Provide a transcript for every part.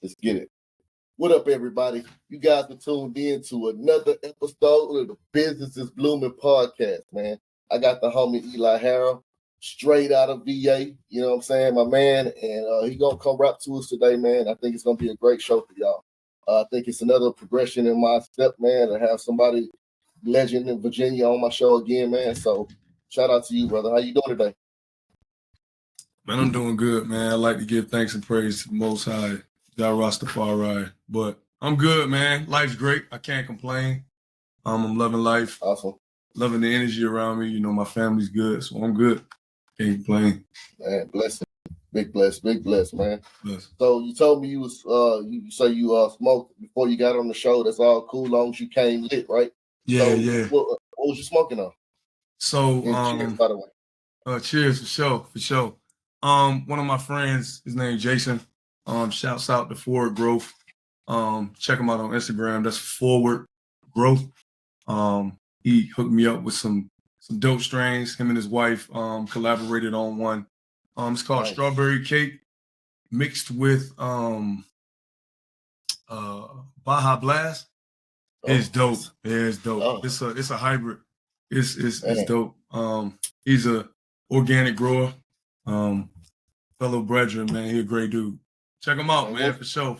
Let's get it. What up, everybody? You guys are tuned in to another episode of the Business is Blooming podcast, man. I got the homie Eli Harold, straight out of VA. You know what I'm saying, my man? And he gonna come rap to us today, man. I think it's gonna be a great show for y'all. I think it's another progression in my step, man, to have somebody legend in Virginia on my show again, man. So shout out to you, brother. How you doing today? Man, I'm doing good, man. I like to give thanks and praise to the Most High, Yah Rastafari. But I'm good, man. Life's great. I can't complain. I'm loving life. Awesome. Loving the energy around me. You know, my family's good, so I'm good. Can't complain. Man, blessing. Big bless, man. Bless. So you told me you was you say you smoked before you got on the show. That's all cool, long as you came lit, right? Yeah, so, yeah. What was you smoking on? So cheers, by the way. Cheers for sure. One of my friends, his name Jason. Shouts out to Forward Growth. Check him out on Instagram. That's Forward Growth. He hooked me up with some dope strains. Him and his wife collaborated on one. It's called Strawberry Cake mixed with Baja Blast. It's dope. Yeah, it's dope. It's a hybrid. It's dope. He's a organic grower. Fellow brethren, man. He a great dude. Check him out, man, for sure.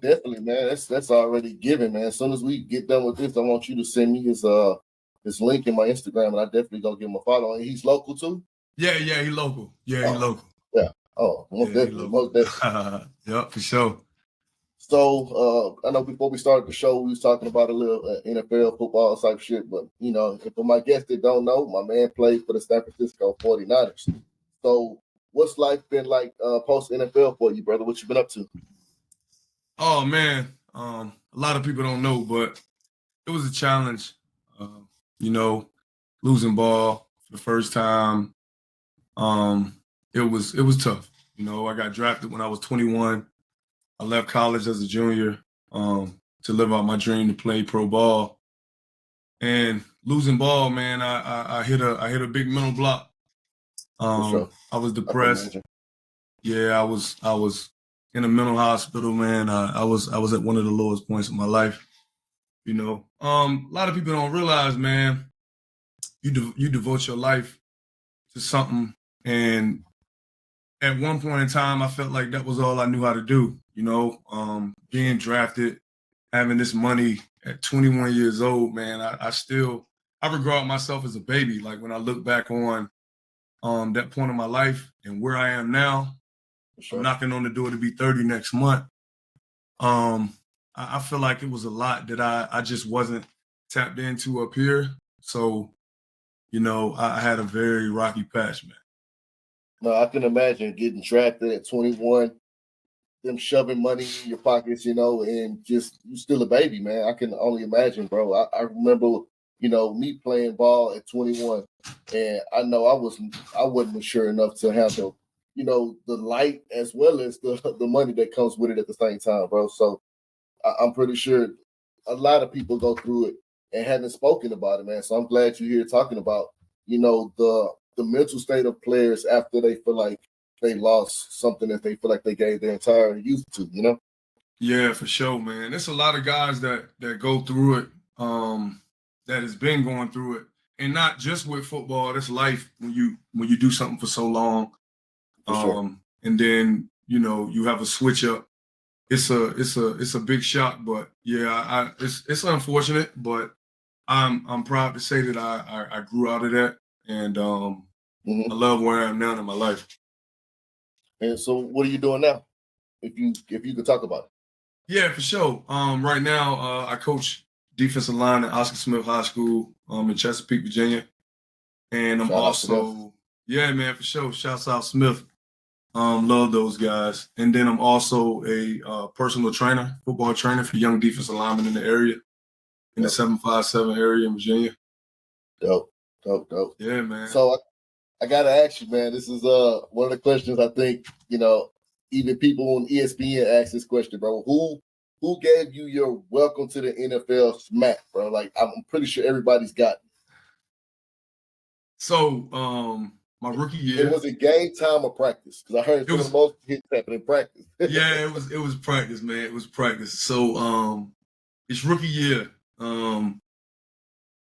Definitely, man. That's already given, man. As soon as we get done with this, I want you to send me his link in my Instagram, and I definitely gonna give him a follow. And he's local too? Yeah, he local. Yeah, he local. Yeah. Oh, most definitely. Yeah, for sure. So I know before we started the show, we was talking about a little NFL football type shit, but you know, for my guests that don't know, my man played for the San Francisco 49ers. So what's life been like post NFL for you, brother? What you been up to? Oh man, a lot of people don't know, but it was a challenge. You know, losing ball for the first time. It was tough. You know, I got drafted when I was 21. I left college as a junior to live out my dream to play pro ball. And losing ball, man, I hit a big mental block. Sure. I was depressed. Yeah, I was in a mental hospital, man. I was at one of the lowest points of my life. You know, a lot of people don't realize, man, you devote your life to something, and at one point in time, I felt like that was all I knew how to do. You know, being drafted, having this money at 21 years old, man, I regard myself as a baby. Like when I look back on that point of my life and where I am now, sure. I'm knocking on the door to be 30 next month. I feel like it was a lot that I just wasn't tapped into up here. So, you know, I had a very rocky patch, man. No, I can imagine getting drafted at 21, them shoving money in your pockets, you know, and just you still a baby, man. I can only imagine, bro. I remember, you know, me playing ball at 21, and I know I wasn't mature enough to handle, you know, the light as well as the money that comes with it at the same time, bro. So I'm pretty sure a lot of people go through it and haven't spoken about it, man. So I'm glad you're here talking about, you know, the mental state of players after they feel like they lost something that they feel like they gave their entire youth to, you know? Yeah, for sure, man. There's a lot of guys that go through it, that has been going through it. And not just with football, that's life when you do something for so long. Sure. And then, you know, you have a switch up. It's a big shock, but yeah, it's unfortunate, but I'm proud to say that I grew out of that, and I love where I am now in my life. And so, what are you doing now? If you could talk about it. Yeah, for sure. Right now, I coach defensive line at Oscar Smith High School in Chesapeake, Virginia, and I'm also man, for sure. Shouts out Smith. Love those guys. And then I'm also a personal trainer, football trainer for young defensive linemen in the area, in the 757 area in Virginia. Dope. Yeah, man. So I gotta ask you, man. This is one of the questions I think, you know, even people on ESPN ask this question, bro. Who gave you your welcome to the NFL smack, bro? Like I'm pretty sure everybody's got it. So my rookie It year. was a game time or practice? Because I heard some of the most hits happen in practice. Yeah, it was practice, man. It was practice. So it's rookie year,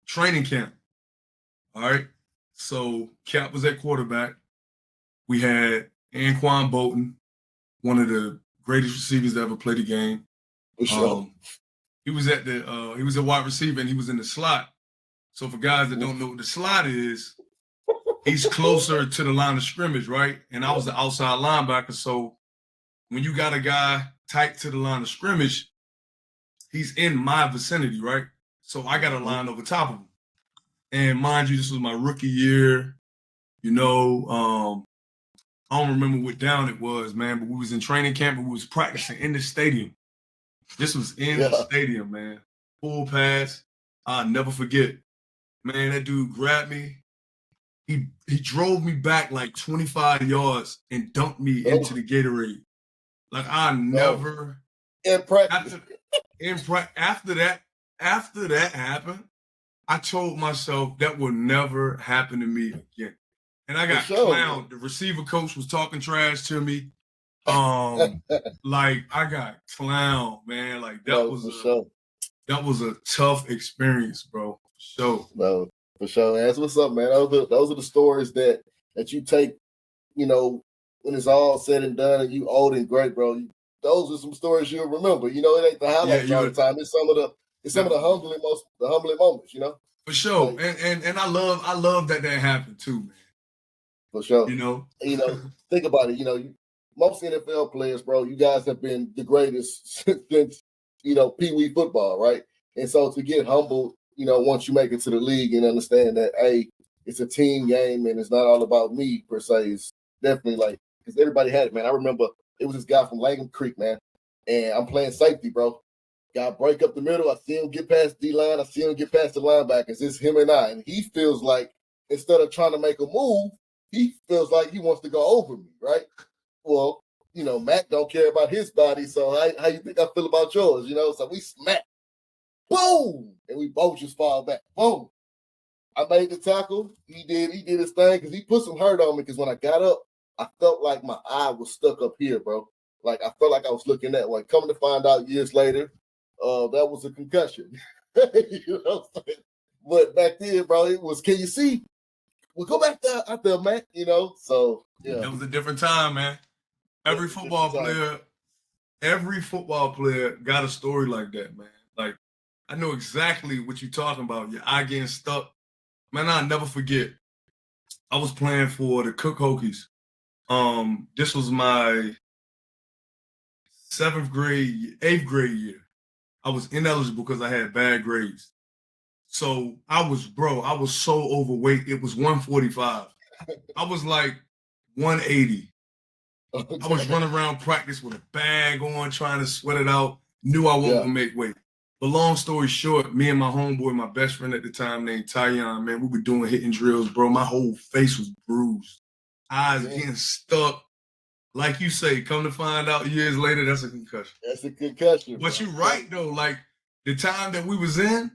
training camp. All right. So Cap was at quarterback. We had Anquan Bolton, one of the greatest receivers to ever play the game. For sure. He was a wide receiver and he was in the slot. So for guys that don't know what the slot is, he's closer to the line of scrimmage, right? And I was the outside linebacker. So when you got a guy tight to the line of scrimmage, he's in my vicinity, right? So I got a line over top of him. And mind you, this was my rookie year. You know, I don't remember what down it was, man, but we was in training camp and we was practicing in the stadium. This was in the stadium, man. Full pass. I'll never forget. Man, that dude grabbed me. He drove me back like 25 yards and dumped me into the Gatorade. Like I never in practice. After that happened, I told myself that will never happen to me again. And I got clowned. The receiver coach was talking trash to me. Like I got clowned, man. Like that was a tough experience, bro. No, for sure. That's what's up, man. Those are the stories that you take, you know, when it's all said and done and you old and great, bro. Those are some stories you'll remember. You know, it ain't the highlights all the time. It's some of the humbling moments, you know. For sure. Like, and I love that happened too, man. For sure. You know, think about it. You know, most NFL players, bro, you guys have been the greatest since, Pee Wee football, right? And so to get humbled, once you make it to the league and understand that, hey, it's a team game and it's not all about me per se, is definitely like, because everybody had it, man. I remember it was this guy from Langham Creek, man, and I'm playing safety, bro. Got break up the middle. I see him get past D-line. I see him get past the linebackers. It's him and I. And he feels like instead of trying to make a move, he feels like he wants to go over me, right? Well, Mac don't care about his body, so how you think I feel about yours, So we smack. Boom! And we both just fall back. Boom! I made the tackle. He did his thing because he put some hurt on me because when I got up, I felt like my eye was stuck up here, bro. Like I felt like I was looking that way. Coming to find out years later, that was a concussion. You know what I'm saying? But back then, bro, it was, can you see? Well, go back there out there, man. So yeah. It was a different time, man. Every football player got a story like that, man. Like, I know exactly what you're talking about. Your eye getting stuck. Man, I'll never forget. I was playing for the Cook Hokies. This was my 8th grade year. I was ineligible because I had bad grades. So I was so overweight. It was 145. I was like 180. I was running around practice with a bag on, trying to sweat it out. Knew I wasn't gonna make weight. But long story short, me and my homeboy, my best friend at the time named Tyon, man, we were doing hitting drills, bro. My whole face was bruised. Eyes getting stuck. Like you say, come to find out years later, that's a concussion. That's a concussion. But you're right, though. Like, the time that we was in,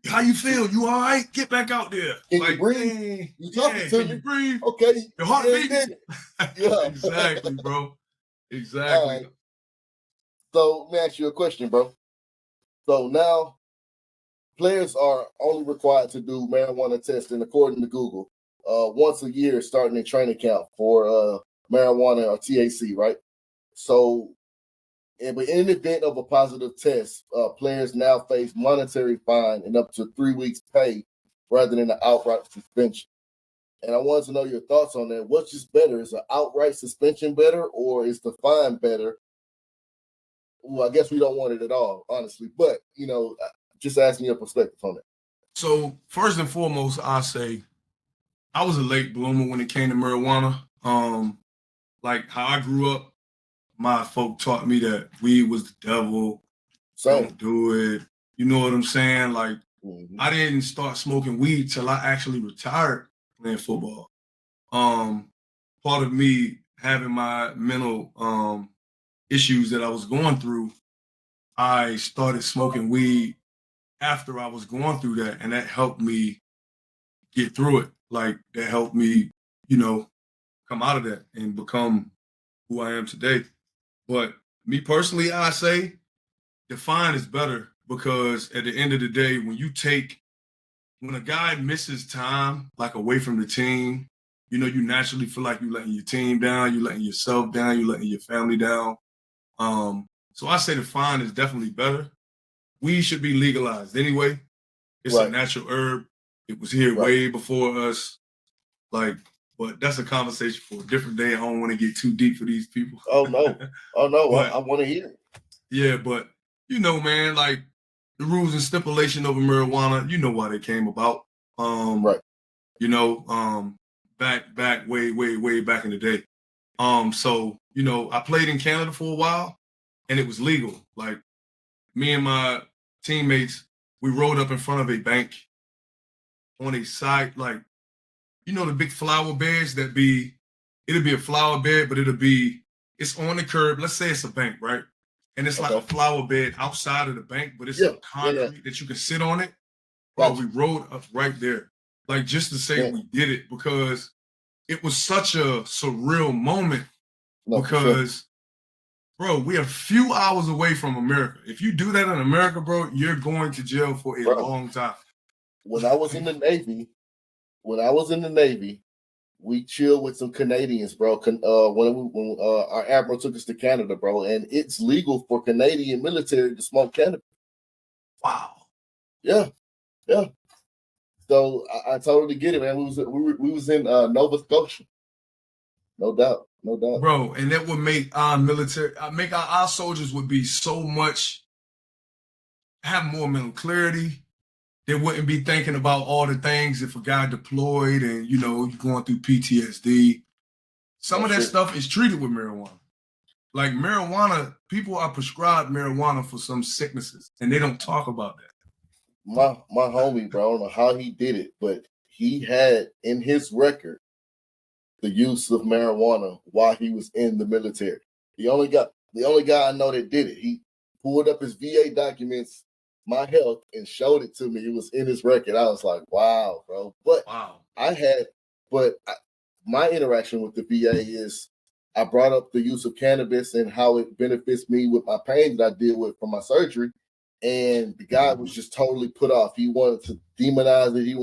how you feel? You all right? Get back out there. Can you breathe? You talking to me? You breathe? Okay. Your heart beating? Yeah. Exactly, bro. Exactly. Right. So let me ask you a question, bro. So now players are only required to do marijuana testing according to Google once a year starting in training camp for marijuana or THC, right? So but in the event of a positive test, players now face monetary fine and up to 3 weeks pay rather than an outright suspension. And I wanted to know your thoughts on that. What's just better? Is an outright suspension better or is the fine better? Well, I guess we don't want it at all, honestly. But, just asking your perspective on it. So first and foremost, I say I was a late bloomer when it came to marijuana. Like how I grew up, my folk taught me that weed was the devil. Don't do it. You know what I'm saying? Like, I didn't start smoking weed till I actually retired playing football. Part of me having my mental issues that I was going through, I started smoking weed after I was going through that, and that helped me get through it. Like, that helped me come out of that and become who I am today. But me personally, I say define is better, because at the end of the day, when a guy misses time, like away from the team, you naturally feel like you're letting your team down, you're letting yourself down, you're letting your family down. So I say the fine is definitely better. Weed should be legalized anyway. It's a natural herb. It was here way before us. But that's a conversation for a different day. I don't want to get too deep for these people. Oh no. But, I want to hear it. Yeah, but man, like the rules and stipulation over marijuana, you know why they came about. Back way back in the day. So, I played in Canada for a while and it was legal. Like me and my teammates, we rode up in front of a bank on a side, like, the big flower beds it'll be a flower bed, but it's on the curb. Let's say it's a bank, right? And it's like a flower bed outside of the bank, but it's a concrete that you can sit on it. Bro, we rode up right there. Like, just to say we did it, because it was such a surreal moment. Because, bro, we are a few hours away from America. If you do that in America, bro, you're going to jail for a long time. When I was in the Navy, we chilled with some Canadians, bro. When our admiral took us to Canada, bro, and it's legal for Canadian military to smoke cannabis. Wow. Yeah. So I totally get it, man. We was in Nova Scotia. No doubt. Bro, and that would make our military, our soldiers would be have more mental clarity. They wouldn't be thinking about all the things if a guy deployed and, you're going through PTSD. Some of that stuff is treated with marijuana. Like marijuana, people are prescribed marijuana for some sicknesses, and they don't talk about that. My homie, bro, I don't know how he did it, but he had in his record the use of marijuana while he was in the military. The only guy I know that did it. He pulled up his VA documents, my health, and showed it to me. It was in his record. I was like, wow, bro. But my interaction with the VA is I brought up the use of cannabis and how it benefits me with my pain that I deal with from my surgery. And the guy was just totally put off. He wanted to demonize it. He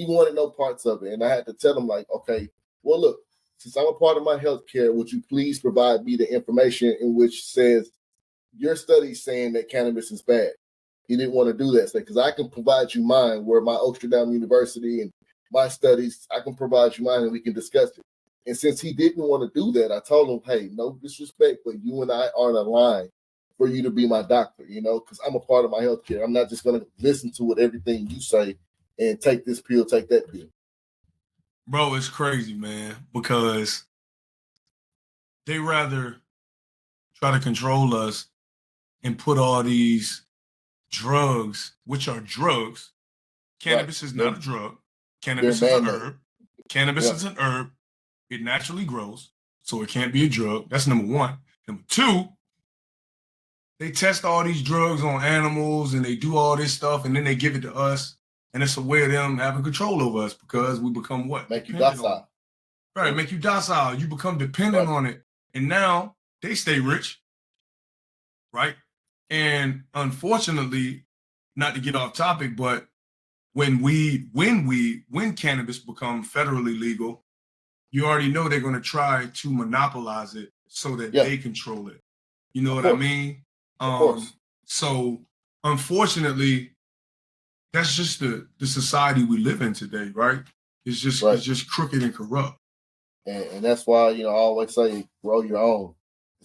wanted no parts of it. And I had to tell him, like, okay, well, look, since I'm a part of my healthcare, would you please provide me the information in which says your study's saying that cannabis is bad? He didn't want to do that, because I can provide you mine, where my Oaksterdam University and my studies, I can provide you mine and we can discuss it. And since he didn't want to do that, I told him, hey, no disrespect, but you and I aren't aligned for you to be my doctor, because I'm a part of my healthcare. I'm not just going to listen to everything you say and take this pill, take that pill. Bro, it's crazy, man, because they rather try to control us and put all these drugs, which are drugs. Cannabis is not a drug. Cannabis is an herb. Cannabis is an herb. It naturally grows, so it can't be a drug. That's number one. Number two, they test all these drugs on animals and they do all this stuff, and then they give it to us. And it's a way of them having control over us, because we become what? Make you docile. Right, make you docile. You become dependent on it. And now they stay rich, right? And unfortunately, not to get off topic, but when cannabis become federally legal, you already know they're going to try to monopolize it so that they control it. You know what I mean? Of course. So unfortunately, that's just the society we live in today, right? It's just crooked and corrupt. And that's why, I always say, grow your own.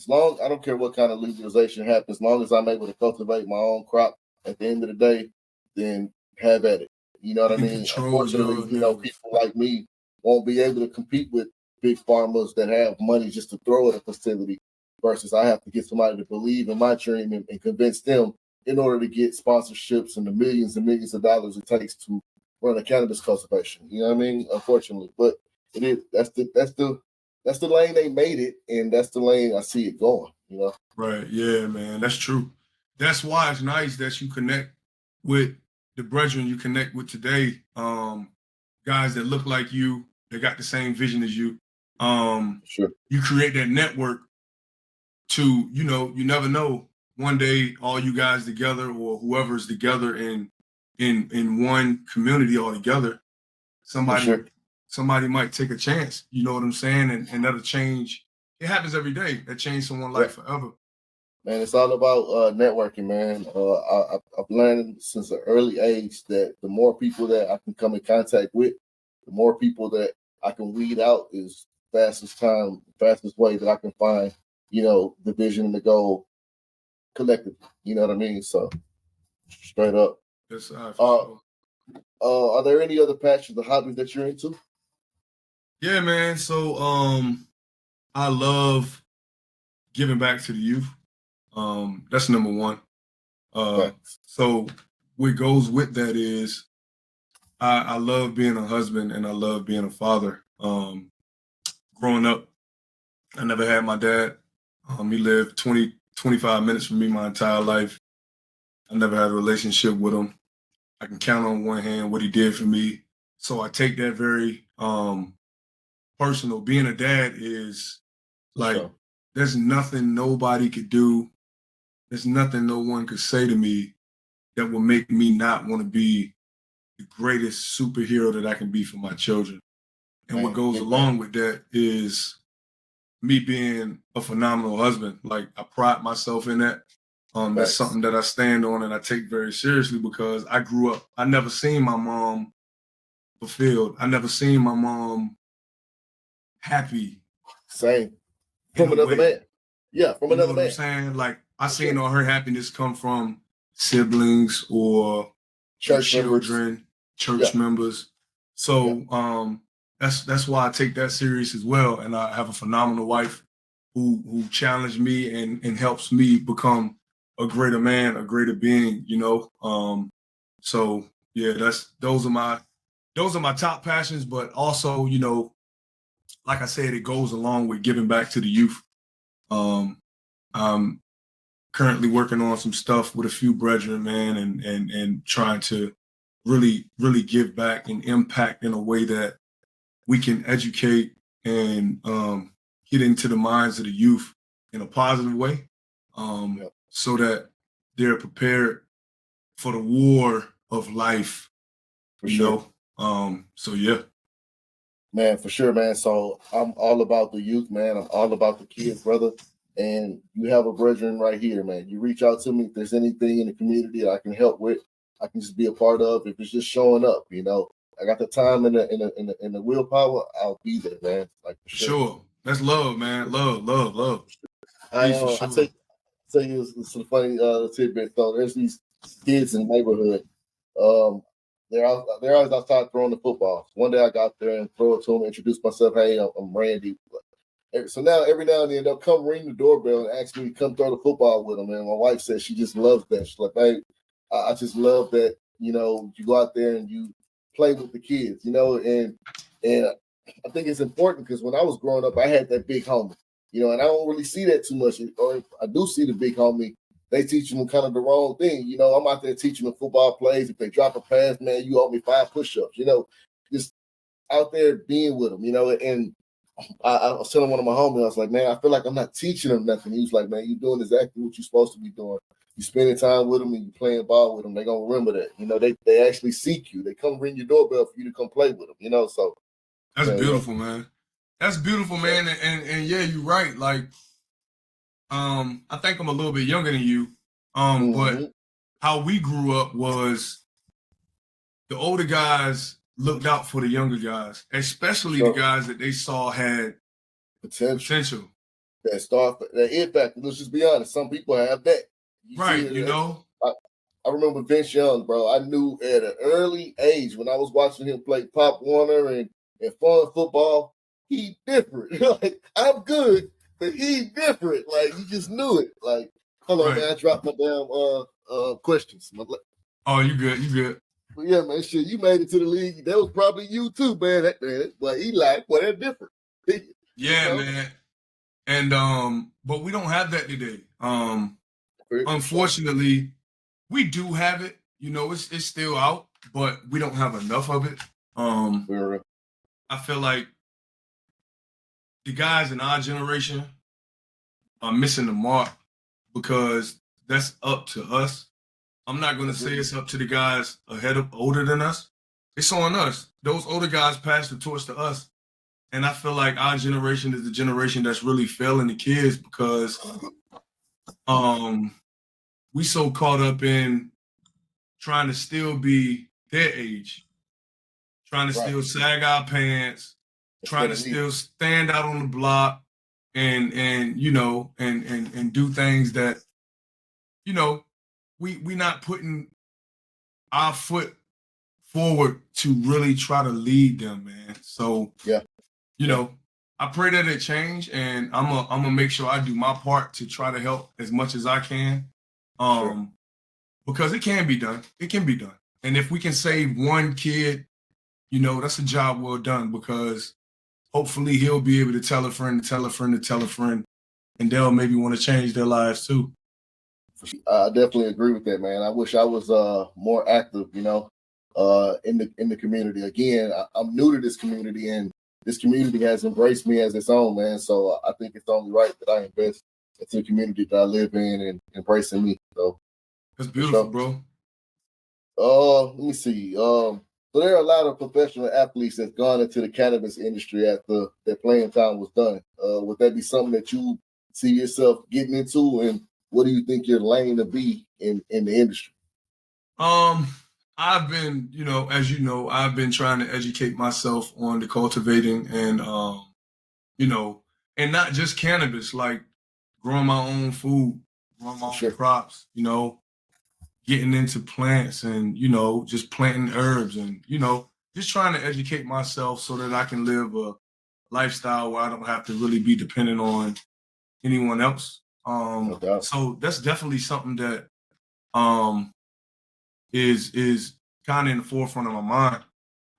I don't care what kind of legalization happens, as long as I'm able to cultivate my own crop at the end of the day, then have at it. You know what I mean? Unfortunately, people like me won't be able to compete with big farmers that have money just to throw at a facility, versus I have to get somebody to believe in my dream and convince them in order to get sponsorships and the millions and millions of dollars it takes to run a cannabis cultivation. You know what I mean? Unfortunately, but it is that's the lane they made it, and that's the lane I see it going. Right? Yeah, man, that's true. That's why it's nice that you connect with the brethren you connect with today, guys that look like you, that got the same vision as you. Sure. You create that network to, you know, you never know. One day, all you guys together or whoever's together in one community all together, somebody might take a chance. You know what I'm saying? And that'll change. It happens every day. That change someone's life forever. Man, it's all about networking, man. I've learned since an early age that the more people that I can come in contact with, the more people that I can weed out is fastest way that I can find, you know, the vision and the goal collectively. You know what I mean? So straight up. Yes, sure. Are there any other passions or hobbies that you're into? Yeah, man. So I love giving back to the youth. That's number one. So what goes with that is I love being a husband and I love being a father. Growing up, I never had my dad. He lived 25 minutes from me my entire life. I never had a relationship with him. I can count on one hand what he did for me. So I take that very personal. Being a dad is like, there's nothing nobody could do. There's nothing no one could say to me that will make me not want to be the greatest superhero that I can be for my children. And what goes along with that is me being a phenomenal husband. Like, I pride myself in that. That's something that I stand on and I take very seriously because I grew up, I never seen my mom fulfilled. I never seen my mom happy. Same. From another man. Yeah, from another man. You know what I'm saying? Like, I seen all her happiness come from siblings or church members. So that's why I take that serious as well. And I have a phenomenal wife who challenged me and helps me become a greater man, a greater being, you know. So yeah, those are my top passions, but also, you know, like I said, it goes along with giving back to the youth. I'm currently working on some stuff with a few brethren, man, and trying to really give back and impact in a way that we can educate and get into the minds of the youth in a positive way, so that they're prepared for the war of life. You know? So yeah. Man, for sure, man. So I'm all about the youth, man. I'm all about the kids, brother. And you have a brethren right here, man. You reach out to me if there's anything in the community that I can help with. I can just be a part of. If it's just showing up, you know, I got the time and the willpower. I'll be there, man. Like for sure. That's love, man. Love. I tell you some funny tidbit though. There's these kids in the neighborhood. They're always outside throwing the football. One day I got there and throw it to them, introduce myself. Hey, I'm Randy. So now every now and then they'll come ring the doorbell and ask me to come throw the football with them. And my wife says she just loves that. She's like, hey, I just love that, you know, you go out there and you play with the kids, you know, and I think it's important because when I was growing up, I had that big homie, you know, and I don't really see that too much. Or if I do see the big homie, they teach them kind of the wrong thing. You know, I'm out there teaching them football plays. If they drop a pass, man, you owe me 5 push-ups, you know, just out there being with them, you know, and I was telling one of my homies, I was like, man, I feel like I'm not teaching them nothing. He was like, man, you're doing exactly what you're supposed to be doing. You spending time with them and you playing ball with them. They're going to remember that. You know, they actually seek you. They come ring your doorbell for you to come play with them, you know, so. That's beautiful, man. That's beautiful, man. And yeah, you're right. Like, I think I'm a little bit younger than you. But how we grew up was the older guys looked out for the younger guys, especially the guys that they saw had potential. That it factor. Let's just be honest. Some people have that. You know. I remember Vince Young, bro. I knew at an early age when I was watching him play Pop Warner and fun football, he different. Like, I'm good, but he different. Like, you just knew it. Like, hold on, man. I dropped my damn questions. Oh, you good. But yeah, man, shit, you made it to the league. That was probably you too, man. But Eli, boy, they're different. Yeah, you know? Man. And but we don't have that today. Unfortunately, we do have it. You know, it's still out, but we don't have enough of it. I feel like the guys in our generation are missing the mark because that's up to us. I'm not going to say it's up to the guys older than us. It's on us. Those older guys passed the torch to us. And I feel like our generation is the generation that's really failing the kids because we so caught up in trying to still be their age, trying to still sag our pants, trying to still stand out on the block and you know and do things that, you know, we not putting our foot forward to really try to lead them, man. So you know, I pray that it change, and I'm gonna make sure I do my part to try to help as much as I can. Because it can be done. It can be done. And if we can save one kid, you know, that's a job well done, because hopefully he'll be able to tell a friend, to tell a friend, to tell a friend, and they'll maybe want to change their lives too. I definitely agree with that, man. I wish I was more active, you know, in the community. Again, I'm new to this community, and this community has embraced me as its own, man. So I think it's only right that I invest into the community that I live in and embracing me. So that's beautiful, bro. Let me see. So there are a lot of professional athletes that's gone into the cannabis industry after their playing time was done. Would that be something that you see yourself getting into, and what do you think your lane to be in the industry? I've been, you know, as you know, I've been trying to educate myself on the cultivating and, you know, and not just cannabis, like growing my own food, growing my own crops, you know, getting into plants and, you know, just planting herbs and, you know, just trying to educate myself so that I can live a lifestyle where I don't have to really be dependent on anyone else. So that's definitely something that is kind of in the forefront of my mind.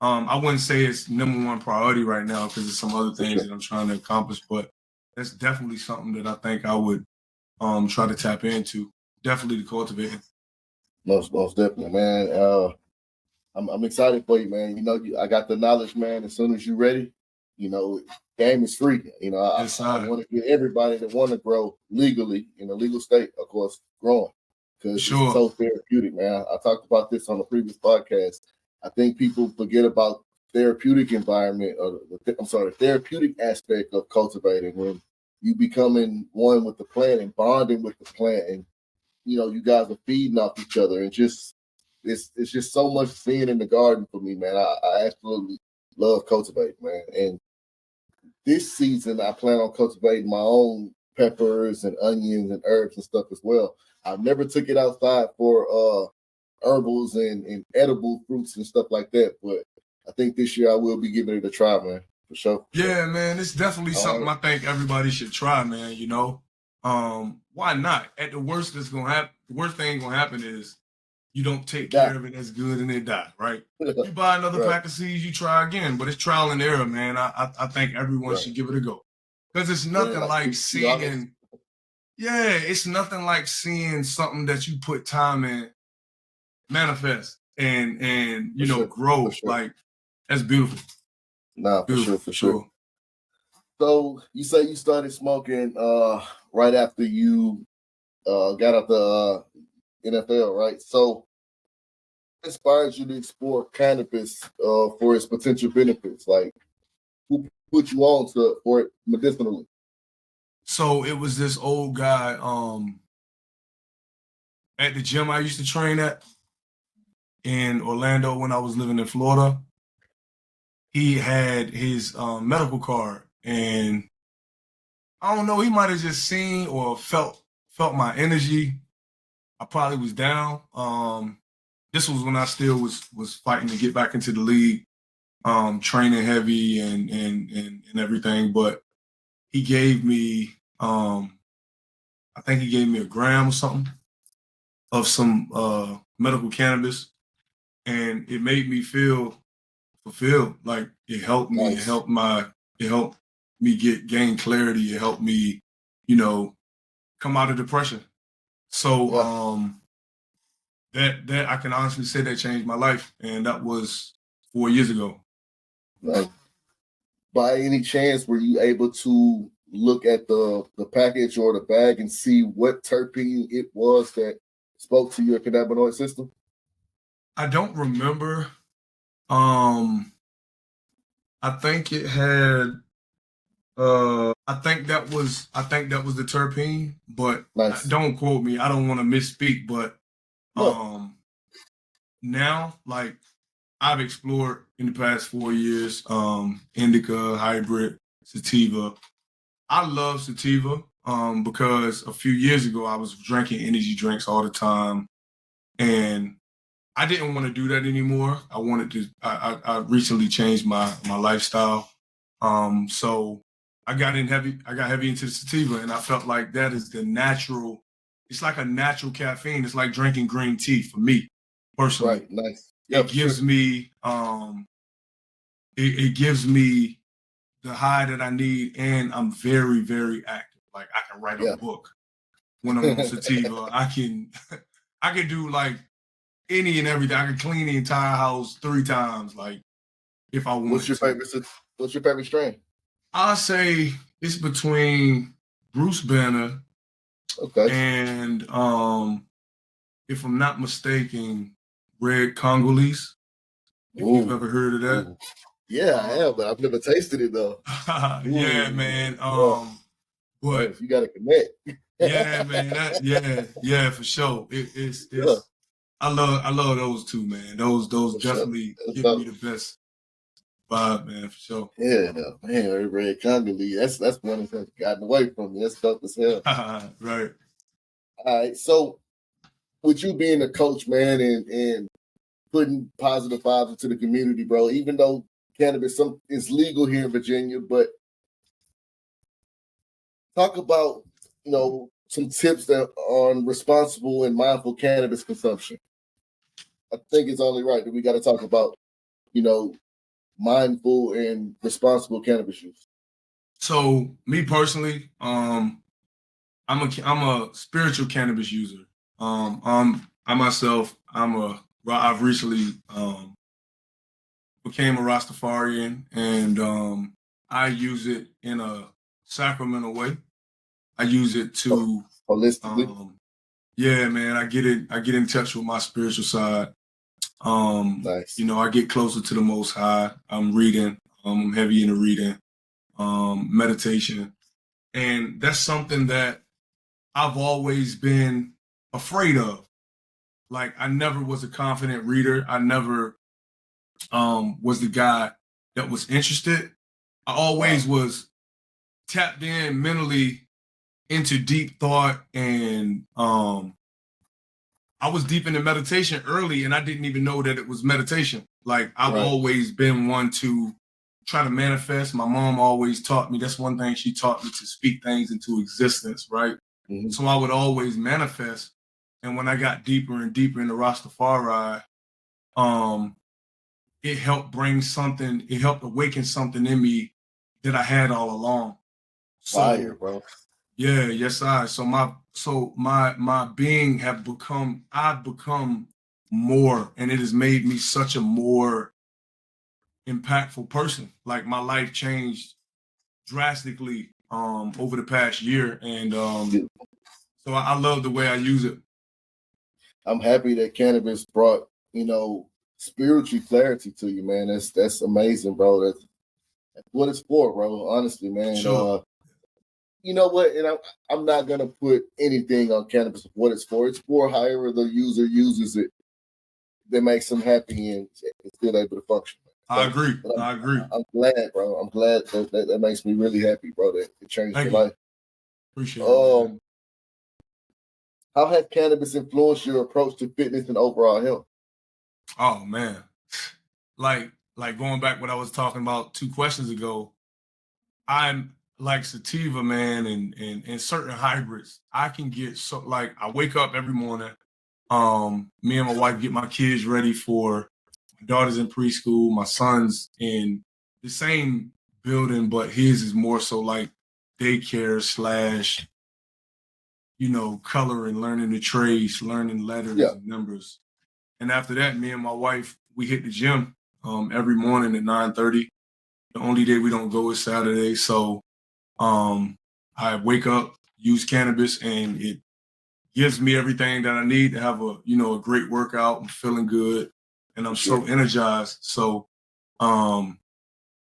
I wouldn't say it's number one priority right now because there's some other things that I'm trying to accomplish, but that's definitely something that I think I would try to tap into. Definitely the cultivating. Most definitely, man. I'm excited for you, man. You know, I got the knowledge, man. As soon as you're ready, you know, game is free. You know, I want to get everybody that want to grow legally in a legal state, of course, growing, because it's so therapeutic, man. I talked about this on the previous podcast. I think people forget about therapeutic environment, or the therapeutic aspect of cultivating, when you becoming one with the plant and bonding with the plant, and you know, you guys are feeding off each other, and just it's just so much being in the garden for me, man. I absolutely love cultivating, man. And this season, I plan on cultivating my own peppers and onions and herbs and stuff as well. I never took it outside for herbals and edible fruits and stuff like that, but I think this year I will be giving it a try, man, for sure. Yeah, man, it's definitely something I think everybody should try, man. You know, why not? At the worst that's gonna happen, the worst thing gonna happen is you don't take care of it as good and it die, right? You buy another pack of seeds, you try again, but it's trial and error, man. I think everyone should give it a go, because it's nothing like seeing. Yeah, it's nothing like seeing something that you put time in manifest and you know grow. Like, that's beautiful. Nah, for sure. So you say you started smoking right after you got out the NFL, right? So what inspired you to explore cannabis for its potential benefits? Like, who put you on for it medicinally? So it was this old guy at the gym I used to train at in Orlando when I was living in Florida. He had his medical card, and I don't know, he might have just seen or felt my energy. I probably was down. This was when I still was fighting to get back into the league, training heavy and everything. But he gave me, I think he gave me a gram or something of some medical cannabis, and it made me feel fulfilled. Like, it helped me. Nice. It helped me gain clarity. It helped me, you know, come out of depression. So that I can honestly say that changed my life, and that was 4 years ago. Right. by any chance, were you able to look at the package or the bag and see what terpene it was that spoke to your cannabinoid system? I don't remember. I think it had. I think that was the terpene, but Nice. don't quote me. I don't want to misspeak, but No. now like I've explored in the past 4 years, indica, hybrid, sativa. I love sativa because a few years ago I was drinking energy drinks all the time, and I didn't want to do that anymore. I wanted to. I recently changed my lifestyle, so I got heavy. I got heavy into the sativa, and I felt like that is the natural. It's like a natural caffeine. It's like drinking green tea for me personally. Right. Nice. Yeah, It gives me it gives me the high that I need, and I'm very, very active. Like I can write a Yeah. book when I'm on sativa. I can I can do like any and everything. I can clean the entire house 3 times, like if I wanted What's your to. favorite? What's your favorite strain? I say it's between Bruce Banner Okay. and if I'm not mistaken, Red Congolese. If you've Ooh. ever heard of that. Ooh. Yeah, I have, but I've never tasted it though. Yeah, Ooh. man. Oh, But nice. You got to connect. yeah, man. Yeah, for sure. Yeah, It's I love those two, man. Those for sure. definitely That's give me dope. the best vibe, man, for sure. Yeah, man, Red Congolese. That's one that's gotten away from me. That's dope as hell. Right. All right. So with you being a coach, man, and putting positive vibes into the community, bro, even though cannabis is legal here in Virginia, but talk about, some tips that on responsible and mindful cannabis consumption. I think it's only right that we got to talk about, you know, mindful and responsible cannabis use. So me personally, I'm a spiritual cannabis user. I myself, I've recently became a Rastafarian, and I use it in a sacramental way. I use it to, Holistically. um, yeah, man. I get in touch with my spiritual side. Nice. I get closer to the Most High. I'm reading. I'm heavy into reading, meditation, and that's something that I've always been afraid of. Like I never was a confident reader. I never was the guy that was interested. I always Wow. was tapped in mentally into deep thought, and I was deep into meditation early, and I didn't even know that it was meditation. Like I've Right. always been one to try to manifest. My mom always taught me. That's one thing she taught me, to speak things into existence, right? Mm-hmm. So I would always manifest. And when I got deeper and deeper into Rastafari, um, it helped bring something. It helped awaken something in me that I had all along. Fire, So bro. yeah, yes, I. So my being I've become more, and it has made me such a more impactful person. Like my life changed drastically over the past year, and so I love the way I use it. I'm happy that cannabis brought, spiritual clarity to you, man. That's amazing, bro. That's what it's for, bro. Honestly, man. Sure. You know what? And I'm not gonna put anything on cannabis of what it's for. It's for however the user uses it that makes them happy and still able to function. I So, agree. but I agree. I'm glad, bro. I'm glad that makes me really happy, bro. That it changed Thank your you. life. Appreciate it, man. How has cannabis influenced your approach to fitness and overall health? Oh man, like going back what I was talking about 2 questions ago. I'm like sativa, man, and certain hybrids. I can get so like I wake up every morning. Me and my wife get my kids ready for my daughter's in preschool. My son's in the same building, but his is more so like daycare slash, coloring, learning the trades, learning letters Yeah. and numbers. And after that, me and my wife, we hit the gym every morning at 9:30. The only day we don't go is Saturday. So I wake up, use cannabis, and it gives me everything that I need to have a great workout. I'm feeling good, and I'm so energized. So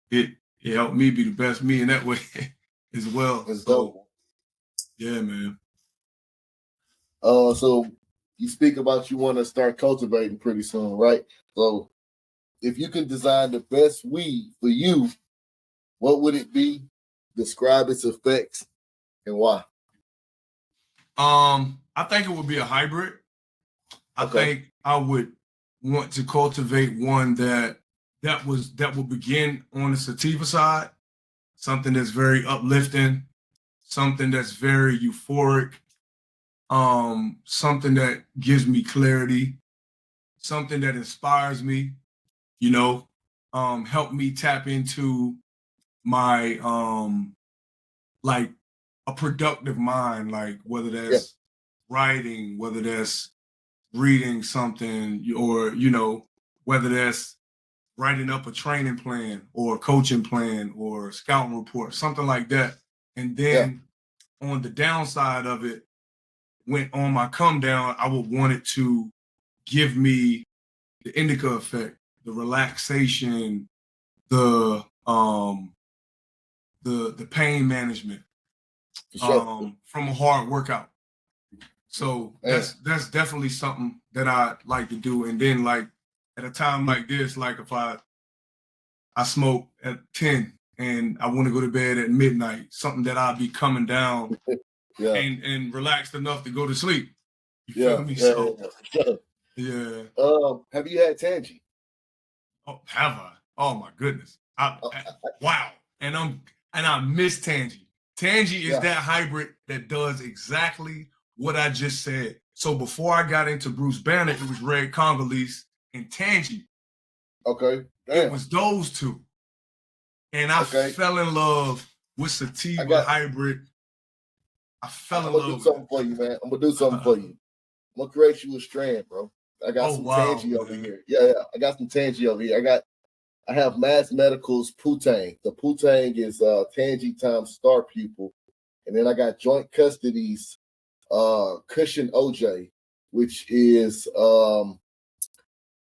it helped me be the best me in that way as well. That's so dope. Yeah, man. So you speak about you want to start cultivating pretty soon, right? So if you can design the best weed for you, what would it be? Describe its effects and why. I think it would be a hybrid. I think I would want to cultivate one that would begin on the sativa side, something that's very uplifting, something that's very euphoric, something that gives me clarity, something that inspires me, help me tap into my like a productive mind, like whether that's writing, whether that's reading something, or whether that's writing up a training plan or a coaching plan or a scouting report, something like that. And then on the downside of it, when on my come down, I would want it to give me the indica effect, the relaxation, the pain management from a hard workout. So that's definitely something that I like to do. And then like at a time like this, like if I smoke at 10 and I want to go to bed at midnight, something that I'll be coming down and relaxed enough to go to sleep. You feel me? Yeah. Have you had Tangy? Oh, have I? Oh my goodness. Wow. And I miss Tangy. Tangy is that hybrid that does exactly what I just said. So before I got into Bruce Banner, it was Red Congolese and Tangy. Okay. It was those two. And I fell in love with sativa hybrid. I fell in love with it. I'm gonna do something for you, man. I'm gonna do something for you. I'm gonna create you a strand, bro. I got some Tangy over here. Yeah, I got some Tangy over here. I have Mass Medical's Putang. The Putang is Tangy times Star Pupil. And then I got Joint Custody's Cushion OJ, which is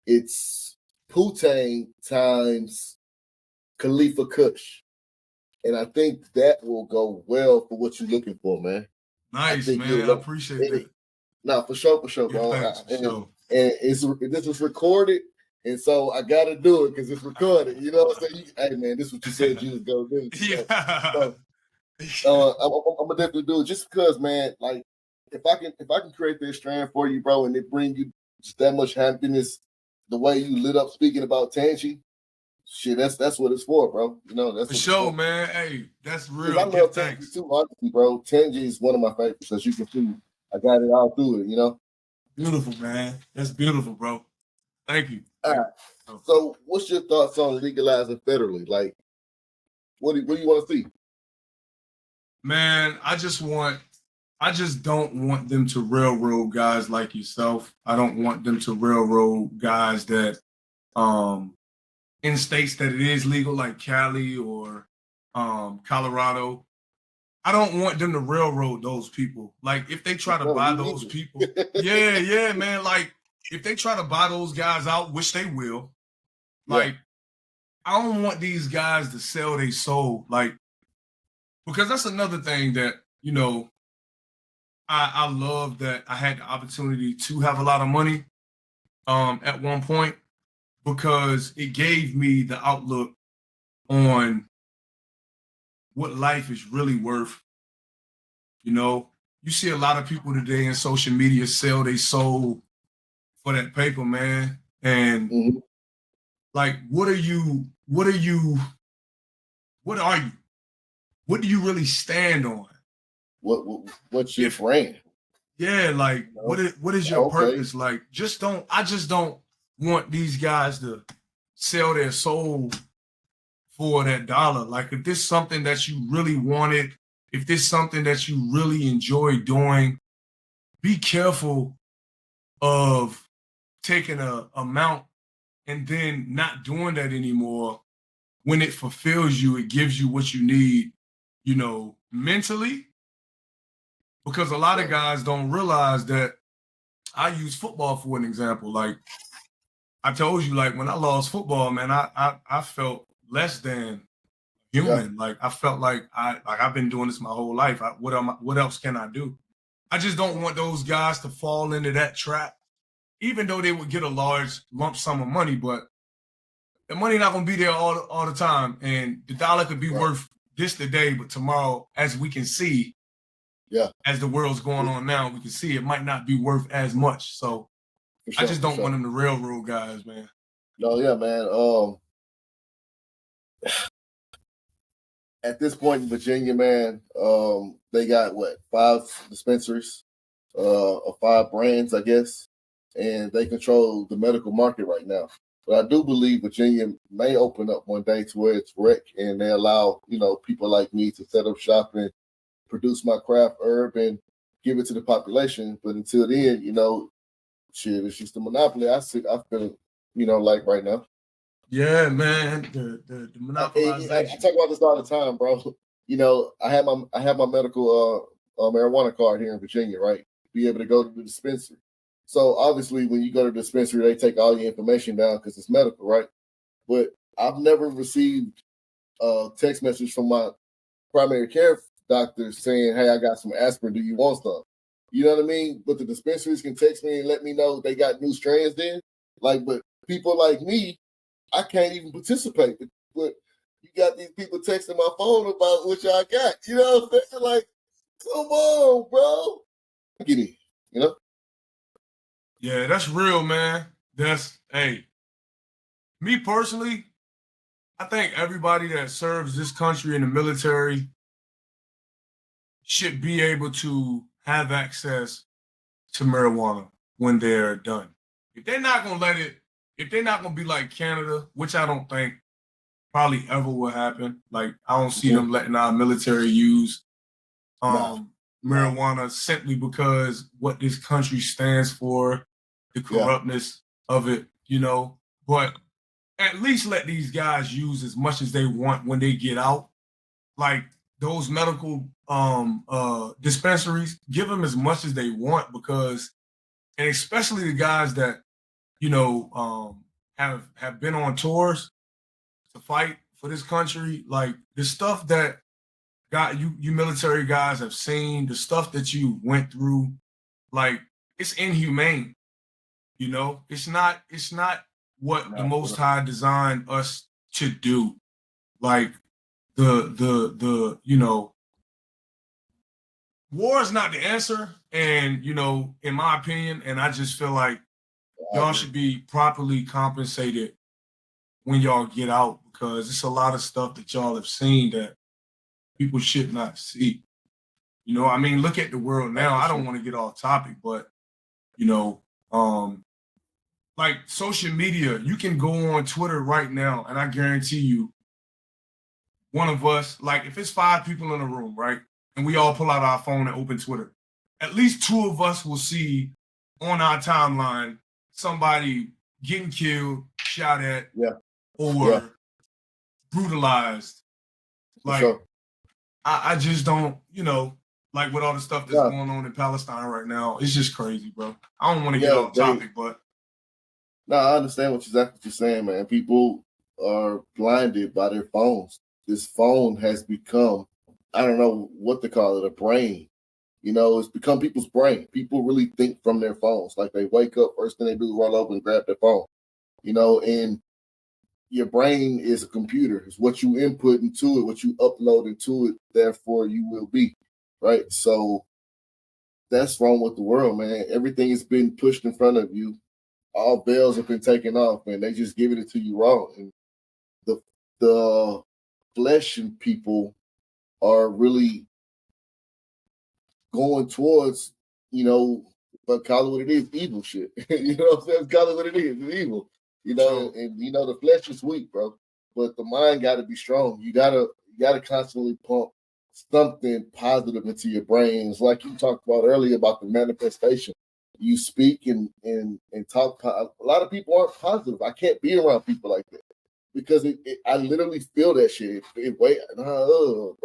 it's Putang times Khalifa Kush. And I think that will go well for what you're looking for, man. Nice, man. I appreciate that. No, for sure, bro. This was recorded, and so I got to do it because it's recorded. You know what I'm saying? Hey, man, this is what you said you was gonna do. I'm gonna definitely do it just because, man. Like, if I can create this strand for you, bro, and it bring you just that much happiness, the way you lit up speaking about Tangy. Shit, that's what it's for, bro. You know, that's for sure, man. Hey, that's real. I love Tangy too, honestly, bro. Tangy is one of my favorites, as you can see. I got it all through it, you know. Beautiful, man. That's beautiful, bro. Thank you. All right. So, what's your thoughts on legalizing federally? Like, what do you want to see? Man, I just don't want them to railroad guys like yourself. I don't want them to railroad guys that in states that it is legal, like Cali or Colorado. I don't want them to railroad those people. Like if they try to buy those people, yeah, man. Like if they try to buy those guys out, which they will, like I don't want these guys to sell their soul, like because that's another thing that I love that I had the opportunity to have a lot of money at one point because it gave me the outlook on what life is really worth. You see a lot of people today in social media sell their soul for that paper, man. And like, what are you? What do you really stand on? What's your brand? Yeah, like what is your purpose? Like, I just don't want these guys to sell their soul for that dollar. Like, if this is something that you really wanted, if this is something that you really enjoy doing, be careful of taking a amount and then not doing that anymore when it fulfills you, it gives you what you need, you know, mentally. Because a lot of guys don't realize that. I use football for an example. Like I told you, like when I lost football, man, I felt less than human. Yeah. Like I felt like I've been doing this my whole life. What else can I do? I just don't want those guys to fall into that trap, even though they would get a large lump sum of money, but the money not gonna be there all the time. And the dollar could be worth this today, but tomorrow, as we can see, as the world's going on now, we can see it might not be worth as much. So I just don't want them to railroad guys, man. No, yeah, man. At this point in Virginia, man, they got 5 dispensaries, or 5 brands, I guess, and they control the medical market right now. But I do believe Virginia may open up one day to where it's rec, and they allow, you know, people like me to set up shop and produce my craft herb and give it to the population. But until then, you know, shit, it's just a monopoly. I feel, you know, like right now. Yeah, man, the monopolization. I talk about this all the time, bro. You know, I have my medical marijuana card here in Virginia, right? Be able to go to the dispensary. So obviously, when you go to the dispensary, they take all your information down because it's medical, right? But I've never received a text message from my primary care doctor saying, "Hey, I got some aspirin. Do you want some?" You know what I mean? But the dispensaries can text me and let me know they got new strands in. Like, but people like me, I can't even participate. But you got these people texting my phone about what y'all got. You know what I'm saying? Like, come on, bro. Get it. You know? Yeah, that's real, man. Hey, me personally, I think everybody that serves this country in the military should be able to have access to marijuana when they're done. If they're not gonna be like Canada, which I don't think probably ever will happen. Like I don't see them letting our military use marijuana simply because what this country stands for, the corruptness of it, you know. But at least let these guys use as much as they want when they get out. Like those medical dispensaries, give them as much as they want because, and especially the guys that, you know, have been on tours to fight for this country, like the stuff that you military guys have seen, the stuff that you went through, like it's inhumane. You know, it's not what the Most High designed us to do. Like the you know, war is not the answer. And you know, in my opinion, and I just feel like y'all should be properly compensated when y'all get out because it's a lot of stuff that y'all have seen that people should not see. You know, I mean, look at the world now. I don't want to get off topic, but you know, like social media, you can go on Twitter right now, and I guarantee you, one of us, like if it's 5 people in a room, right, and we all pull out our phone and open Twitter, at least 2 of us will see on our timeline somebody getting killed, shot at, or brutalized. Like, sure. I just don't, you know, like with all the stuff that's going on in Palestine right now, it's just crazy, bro. I don't want to get off topic, but. No, I understand what you're saying, man. People are blinded by their phones. This phone has become, I don't know what to call it, a brain. You know, it's become people's brain. People really think from their phones. Like they wake up, first thing they do is roll over and grab their phone. You know, and your brain is a computer. It's what you input into it, what you upload into it, therefore you will be, right? So that's wrong with the world, man. Everything has been pushed in front of you. All bells have been taken off, man. They just giving it to you raw. And the flesh and people are really going towards, you know, but call it what it is, evil shit. You know what I'm saying? Call it what it is, it's evil. You know, and you know the flesh is weak, bro. But the mind gotta be strong. You gotta constantly pump something positive into your brain. It's like you talked about earlier about the manifestation. You speak and talk. A lot of people aren't positive. I can't be around people like that. because I literally feel that shit. Bro,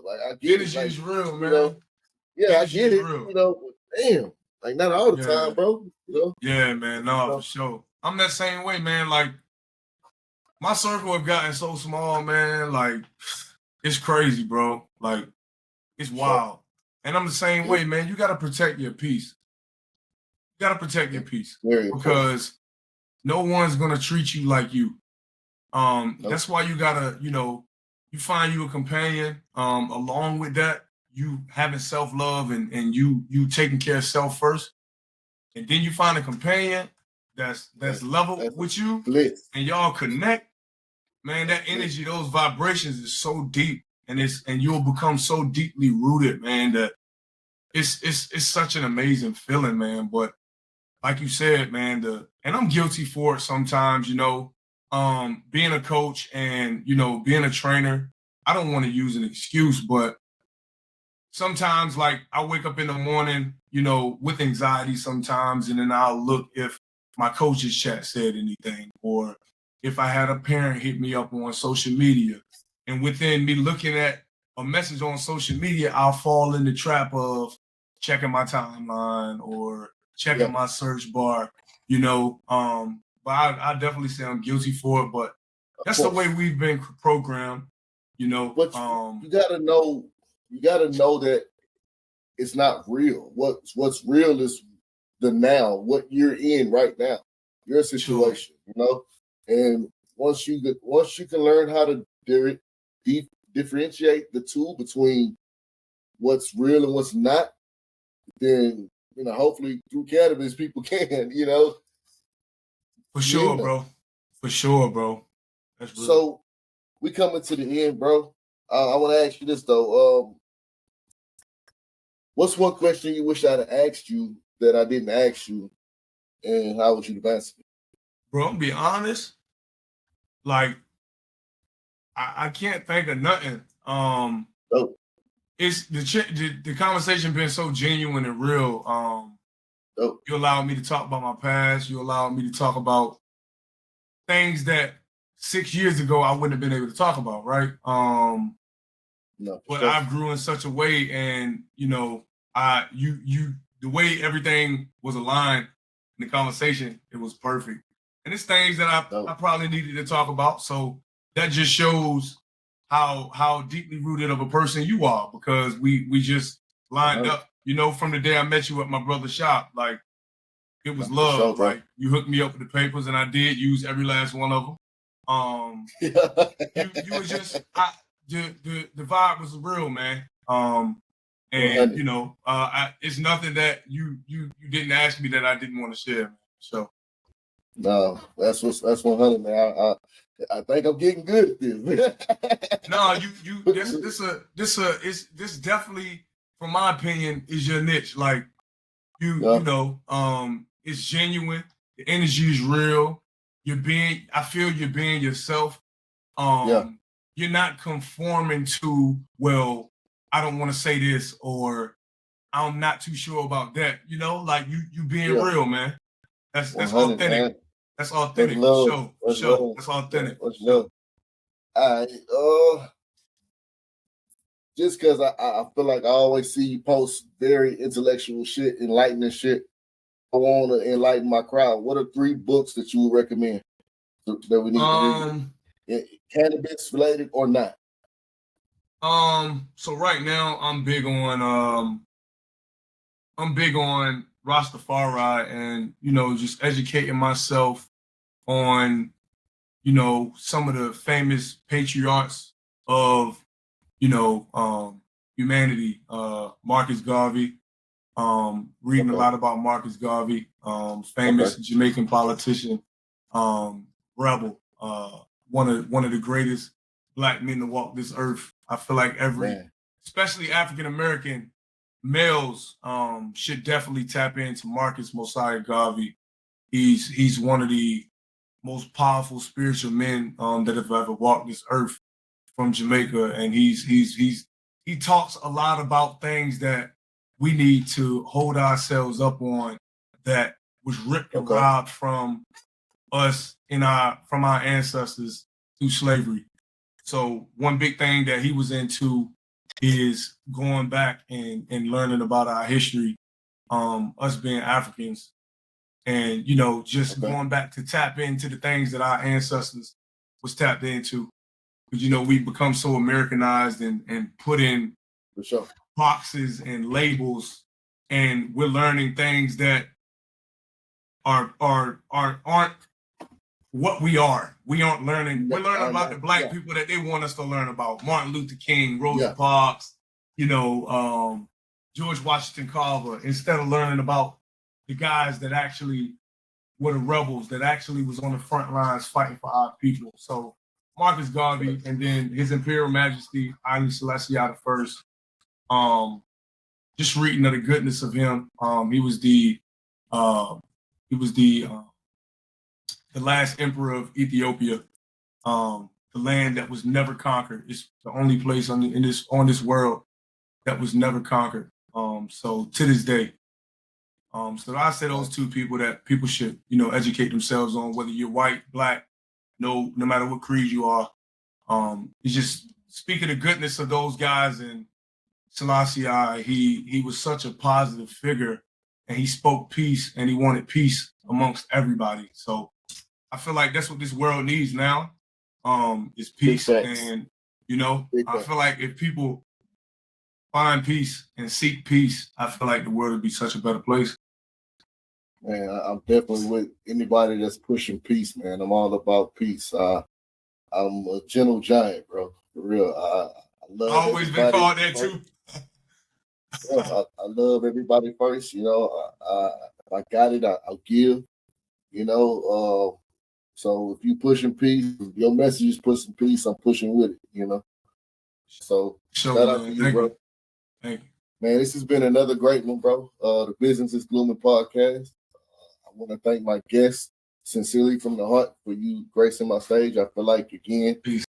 like I get energy it. Like, is real, man. You know, yeah, energy I get it. Real. You know, damn, like not all the time, bro. You know? Yeah, man, no, for sure. I'm that same way, man. Like my circle have gotten so small, man. Like it's crazy, bro. Like it's wild. And I'm the same way, man. You gotta protect your peace. You gotta protect your peace because no one's gonna treat you like you. That's why you gotta, you find you a companion. Along with that, you having self-love and you taking care of self first. And then you find a companion that's level with you and y'all connect. Man, that energy, those vibrations is so deep and you'll become so deeply rooted, man, that it's such an amazing feeling, man. But like you said, man, and I'm guilty for it sometimes, being a coach and, being a trainer, I don't want to use an excuse, but sometimes like I wake up in the morning, with anxiety sometimes, and then I'll look if my coach's chat said anything, or if I had a parent hit me up on social media. And within me looking at a message on social media, I'll fall in the trap of checking my timeline or checking my search bar, but I definitely say I'm guilty for it, but that's the way we've been programmed, But you gotta know that it's not real. What's real is the now, what you're in right now, your situation, And once you can learn how to differentiate the two between what's real and what's not, then hopefully through cannabis people can, For sure, bro. For sure, bro. That's real. So we coming to the end, bro. I want to ask you this though. What's one question you wish I'd have asked you that I didn't ask you, and how would you have answered it? Bro, I'm be honest. Like, I can't think of nothing. It's the conversation been so genuine and real. You allowed me to talk about my past. You allowed me to talk about things that 6 years ago I wouldn't have been able to talk about, right? But I grew in such a way, and the way everything was aligned in the conversation, it was perfect. And it's things that I probably needed to talk about. So that just shows how deeply rooted of a person you are, because we just lined up, from the day I met you at my brother's shop. Like, it was love. Like, you hooked me up with the papers, and I did use every last one of them. You were just the vibe was real, man. And it's nothing that you didn't ask me that I didn't want to share, man. So no, that's 100, man. I think I'm getting good at this. No, this definitely, from my opinion, is your niche. Like, it's genuine. The energy is real. I feel you're being yourself. You're not conforming to, well, I don't want to say this, or I'm not too sure about that. Like you being real, man. That's authentic. Man. That's authentic. For sure. That's authentic. All right. Just because I feel like I always see you post very intellectual shit, enlightening shit, I want to enlighten my crowd. What are 3 books that you would recommend that we need to read? Cannabis related or not? So right now I'm big on Rastafari, and just educating myself on some of the famous patriarchs of humanity. Marcus Garvey. Reading a lot about Marcus Garvey, famous Jamaican politician, rebel, one of the greatest Black men to walk this earth. I feel like especially African American males, should definitely tap into Marcus Mosiah Garvey. He's one of the most powerful spiritual men that have ever walked this earth from Jamaica, and he talks a lot about things that we need to hold ourselves up on, that was ripped and robbed from us from our ancestors through slavery. So one big thing that he was into is going back and learning about our history, us being Africans, and, you know, just going back to tap into the things that our ancestors was tapped into. Because, you know, we've become so Americanized and put in for sure boxes and labels, and we're learning things that aren't what we are. We aren't learning. We're learning about the black people that they want us to learn about. Martin Luther King, Rosa Parks, you know, George Washington Carver, instead of learning about the guys that actually were the rebels, that actually was on the front lines fighting for our people. So Marcus Garvey, and then His Imperial Majesty Haile Selassie I. Just reading of the goodness of him. He was the last emperor of Ethiopia, the land that was never conquered. It's the only place on this world that was never conquered. So to this day. So I say those two people that people should, you know, educate themselves on, whether you're white, black, no matter what creed you are. It's just speaking the goodness of those guys. And Selassie, he was such a positive figure, and he spoke peace, and he wanted peace amongst everybody. So I feel like that's what this world needs now, is peace. And, you know, I feel like if people find peace and seek peace, I feel like the world would be such a better place. Man, I'm definitely with anybody that's pushing peace, man. I'm all about peace. I'm a gentle giant, bro. For real. I love always been called that too. I love everybody first, you know. If I got it, I'll give, you know. So if you pushing peace, if your message is pushing peace, I'm pushing with it, you know. So shout out to you, bro. Thank you. Man, this has been another great one, bro. The Business is Blooming podcast. I want to thank my guests sincerely from the heart for you gracing my stage. I feel like, again, peace.